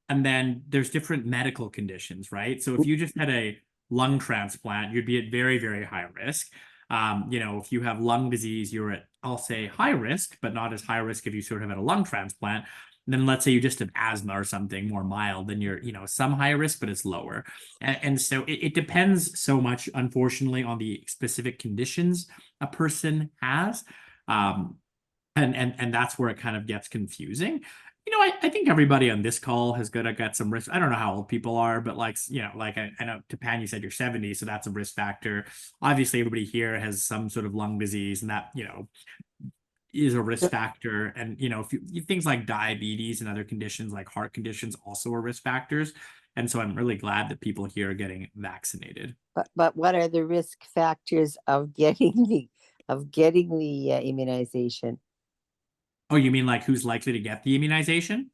Speaker 6: And then there's different medical conditions, right? So if you just had a lung transplant, you'd be at very, very high risk. You know, if you have lung disease, you're at, I'll say, high risk, but not as high risk if you sort of had a lung transplant. And then let's say you just have asthma or something more mild, then you're, you know, some high risk, but it's lower. And so it depends so much, unfortunately, on the specific conditions a person has. And that's where it kind of gets confusing. You know, I think everybody on this call has got some risk. I don't know how old people are, but, like, you know, like, I know, Tapan, you said you're 70, so that's a risk factor. Obviously, everybody here has some sort of lung disease, and that, you know, is a risk factor. And, you know, if things like diabetes and other conditions like heart conditions also are risk factors. And so I'm really glad that people here are getting vaccinated.
Speaker 9: But what are the risk factors of getting the immunization?
Speaker 6: Oh, you mean like who's likely to get the immunization?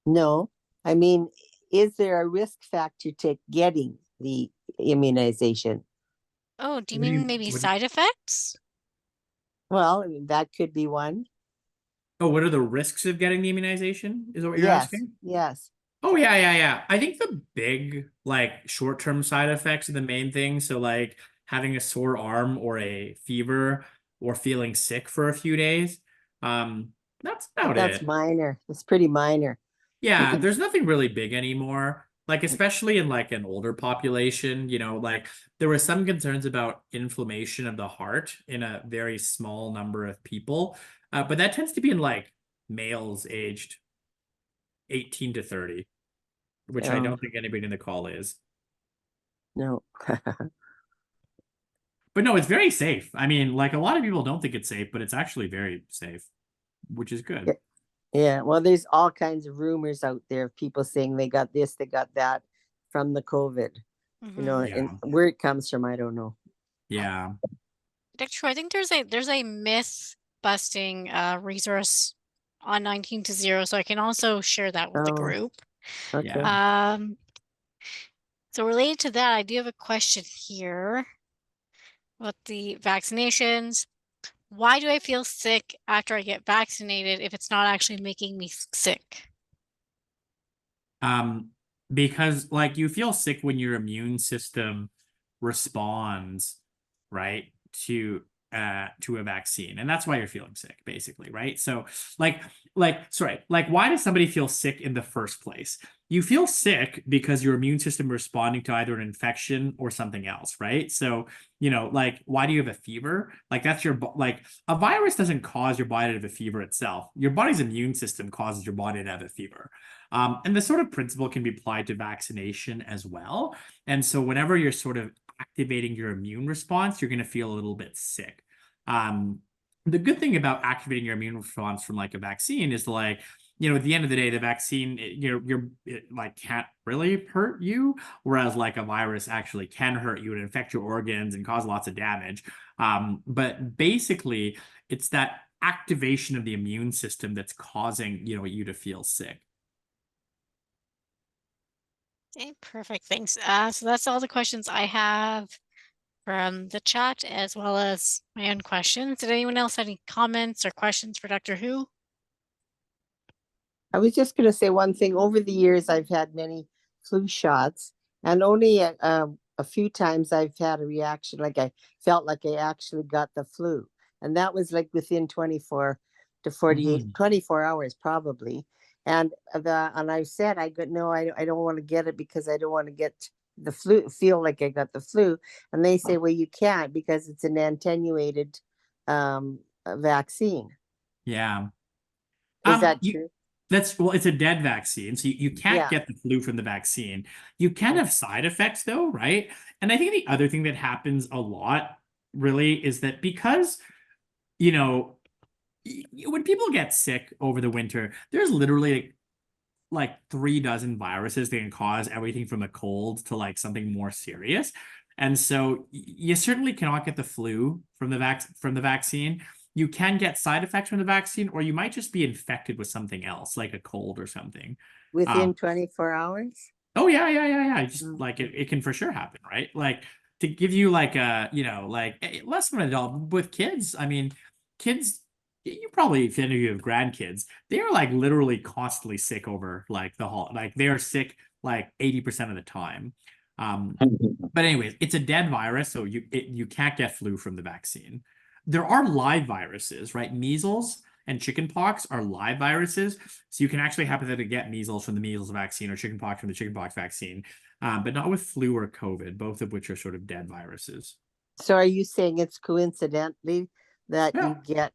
Speaker 9: No, I mean, is there a risk factor to getting the immunization?
Speaker 1: Oh, do you
Speaker 6: What do you-
Speaker 1: mean maybe
Speaker 6: what do you-
Speaker 1: side effects?
Speaker 9: Well, I mean, that could be one.
Speaker 6: Oh, what are the risks of getting the immunization? Is that what you're
Speaker 9: Yes,
Speaker 6: asking?
Speaker 9: yes.
Speaker 6: Oh yeah. I think the big like short-term side effects are the main thing. So like having a sore arm or a fever or feeling sick for a few days. That's
Speaker 9: But
Speaker 6: about
Speaker 9: that's
Speaker 6: it.
Speaker 9: minor. It's pretty minor.
Speaker 6: Yeah, there's nothing really big anymore. Like especially in like an older population, like there were some concerns about inflammation of the heart in a very small number of people. But that tends to be in like males aged 18 to 30, which I
Speaker 9: Oh,
Speaker 6: don't think anybody in the call is.
Speaker 9: no.
Speaker 6: But no, it's very safe. I mean, like a lot of people don't think it's safe, but it's actually very safe, which is good.
Speaker 9: Yeah, well, there's all kinds of rumors out there of people saying they got this, they got that from the COVID.
Speaker 1: Mhm.
Speaker 6: Yeah.
Speaker 9: And where it comes from, I don't know.
Speaker 6: Yeah.
Speaker 1: Actually, I think there's a myth busting resource on 19 to 0, so I can also share that with the
Speaker 9: Oh,
Speaker 1: group.
Speaker 9: okay.
Speaker 6: Yeah.
Speaker 1: So related to that, I do have a question here about the vaccinations. Why do I feel sick after I get vaccinated if it's not actually making me sick?
Speaker 6: Because like you feel sick when your immune system responds, right, to a vaccine. And that's why you're feeling sick, basically, right? So like why does somebody feel sick in the first place? You feel sick because your immune system responding to either an infection or something else, right? So, like why do you have a fever? Like that's like a virus doesn't cause your body to have a fever itself. Your body's immune system causes your body to have a fever. And the sort of principle can be applied to vaccination as well. And so whenever you're sort of activating your immune response, you're going to feel a little bit sick. The good thing about activating your immune response from like a vaccine is like, at the end of the day, the vaccine, it like can't really hurt you, whereas like a virus actually can hurt you and infect your organs and cause lots of damage. But basically, it's that activation of the immune system that's causing, you to feel sick.
Speaker 1: Okay, perfect. Thanks. So that's all the questions I have from the chat as well as my own questions. Did anyone else have any comments or questions for Dr. Who?
Speaker 9: I was just going to say one thing. Over the years, I've had many flu shots, and only a few times I've had a reaction, like I felt like I actually got the flu. And that was like within 24 to 48, 24 hours probably. And I said, no, I don't want to get it because I don't want to get the flu, feel like I got the flu. And they say, well, you can't because it's an attenuated vaccine.
Speaker 6: Yeah.
Speaker 9: Is that true?
Speaker 6: It's a dead vaccine, so you can't
Speaker 9: Yeah.
Speaker 6: get the flu from the vaccine. You can have side effects though, right? And I think the other thing that happens a lot really is that because, when people get sick over the winter, there's literally like 3 dozen viruses that can cause everything from a cold to like something more serious. And so you certainly cannot get the flu from the vaccine. You can get side effects from the vaccine, or you might just be infected with something else, like a cold or something.
Speaker 9: Within 24 hours?
Speaker 6: Oh yeah. Just like it can for sure happen, right? Like to give you like a, like less than an adult with kids. I mean, kids, you probably, if any of you have grandkids, they are like literally constantly sick over like like they are sick like 80% of the time. But anyways, it's a dead virus, so you can't get flu from the vaccine. There are live viruses, right? Measles and chickenpox are live viruses, so you can actually hypothetically get measles from the measles vaccine or chickenpox from the chickenpox vaccine, but not with flu or COVID, both of which are sort of dead viruses.
Speaker 9: So are you saying it's coincidentally that
Speaker 6: Yeah.
Speaker 9: you get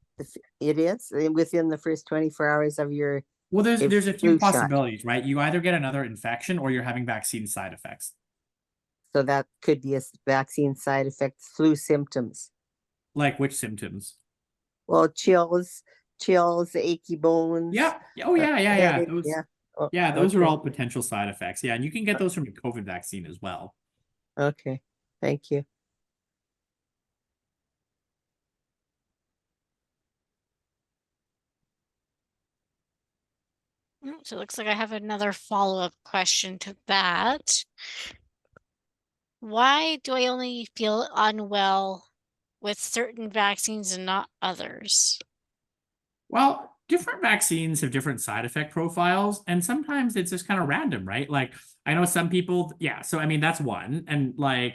Speaker 9: it is within the first 24 hours of your
Speaker 6: Well, there's a few
Speaker 9: flu shot?
Speaker 6: possibilities, right? You either get another infection or you're having vaccine side effects.
Speaker 9: So that could be a vaccine side effect, flu symptoms.
Speaker 6: Like which symptoms?
Speaker 9: Well, chills, achy bones.
Speaker 6: Yeah. Oh yeah.
Speaker 9: headache,
Speaker 6: Those,
Speaker 9: yeah. Oh,
Speaker 6: yeah, those are
Speaker 9: okay.
Speaker 6: all potential side effects. Yeah, and you can get those from a COVID vaccine as well.
Speaker 9: Okay, thank you.
Speaker 1: So it looks like I have another follow-up question to that. Why do I only feel unwell with certain vaccines and not others?
Speaker 6: Well, different vaccines have different side effect profiles, and sometimes it's just kind of random, right? Like I know some people, yeah. So I mean, that's one, and like,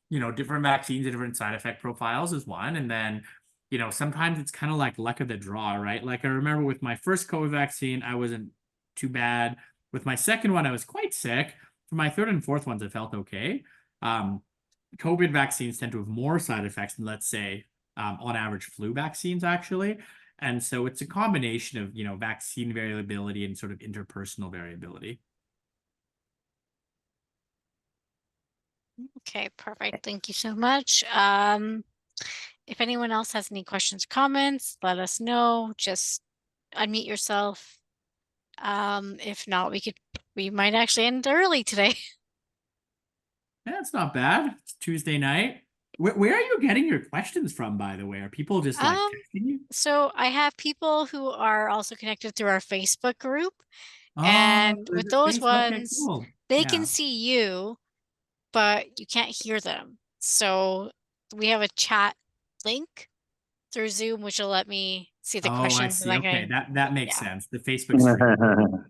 Speaker 6: you know, different vaccines and different side effect profiles is one, and then, you know, sometimes it's kind of like luck of the draw, right? Like I remember with my first COVID vaccine, I wasn't too bad. With my second one, I was quite sick. For my third and fourth ones, I felt okay. COVID vaccines tend to have more side effects than, let's say, on average, flu vaccines actually. And so it's a combination of, you know, vaccine variability and sort of interpersonal variability.
Speaker 1: Okay, perfect. Thank you so much. If anyone else has any questions, comments, let us know. Just unmute yourself. If not, we might actually end early today.
Speaker 6: Yeah, it's not bad. It's Tuesday night. Where are you getting your questions from, by the way? Are people just like texting you?
Speaker 1: So I have people who are also connected through our Facebook group.
Speaker 6: Oh,
Speaker 1: And
Speaker 6: there's
Speaker 1: with
Speaker 6: a
Speaker 1: those
Speaker 6: space. Okay,
Speaker 1: ones,
Speaker 6: cool.
Speaker 1: they
Speaker 6: Yeah.
Speaker 1: can see you, but you can't hear them. So we have a chat link through Zoom, which will let me see the
Speaker 6: Oh, I
Speaker 1: questions.
Speaker 6: see.
Speaker 1: And I
Speaker 6: Okay,
Speaker 1: can,
Speaker 6: that makes
Speaker 1: yeah.
Speaker 6: sense. The Facebook stream.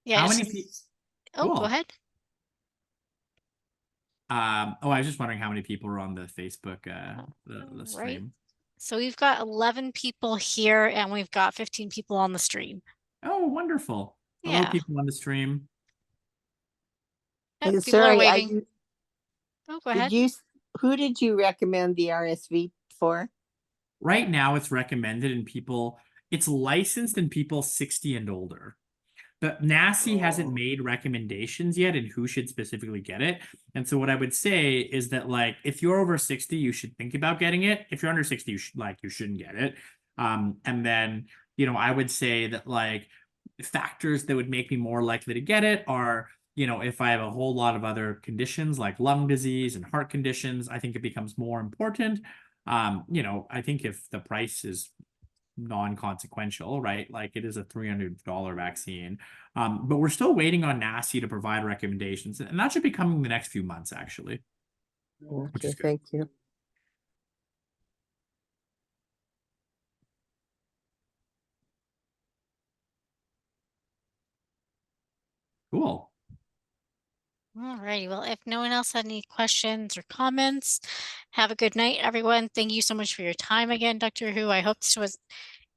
Speaker 1: Yeah.
Speaker 6: How
Speaker 1: it's
Speaker 6: many
Speaker 1: just-
Speaker 6: people?
Speaker 1: Oh, go
Speaker 6: Cool.
Speaker 1: ahead.
Speaker 6: Oh, I was just wondering how many people were on the Facebook the
Speaker 1: Right.
Speaker 6: stream.
Speaker 1: So we've got 11 people here and we've got 15 people on the stream.
Speaker 6: Oh, wonderful. Hello,
Speaker 1: Yeah.
Speaker 6: people on the stream.
Speaker 1: Yep,
Speaker 9: Hey,
Speaker 1: people are
Speaker 9: sorry,
Speaker 1: waving. Oh, go ahead.
Speaker 9: who did you recommend the RSV for?
Speaker 6: Right now, it's recommended in people, it's licensed in people 60 and older. But NACI hasn't made recommendations yet in who should specifically get it. And so what I would say is that, like, if you're over 60, you should think about getting it. If you're under 60, you shouldn't get it. And then, you know, I would say that, like, factors that would make me more likely to get it are, you know, if I have a whole lot of other conditions like lung disease and heart conditions, I think it becomes more important. You know, I think if the price is non-consequential, right? Like it is a $300 vaccine. But we're still waiting on NACI to provide recommendations, and that should be coming in the next few months, actually. Which
Speaker 9: Okay,
Speaker 6: is good.
Speaker 9: thank you.
Speaker 6: Cool.
Speaker 1: All righty. Well, if no one else had any questions or comments, have a good night, everyone. Thank you so much for your time again, Dr. Hu. I hope this was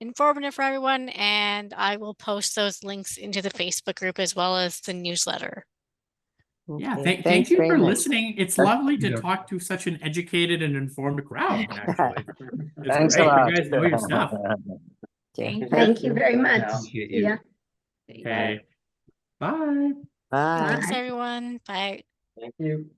Speaker 1: informative for everyone, and I will post those links into the Facebook group as well as the newsletter.
Speaker 6: Yeah,
Speaker 9: Okay,
Speaker 6: thank
Speaker 9: thanks
Speaker 6: you
Speaker 9: very
Speaker 6: for
Speaker 9: much.
Speaker 6: listening. It's lovely to talk to such an educated and informed crowd, actually. It's
Speaker 5: Thanks a
Speaker 6: great.
Speaker 5: lot.
Speaker 6: You guys know your stuff.
Speaker 9: Okay,
Speaker 7: Thank you very much.
Speaker 3: Appreciate you.
Speaker 7: Yeah.
Speaker 6: Okay. Bye.
Speaker 9: bye.
Speaker 1: Thanks,
Speaker 7: Bye.
Speaker 1: everyone. Bye.
Speaker 3: Thank you.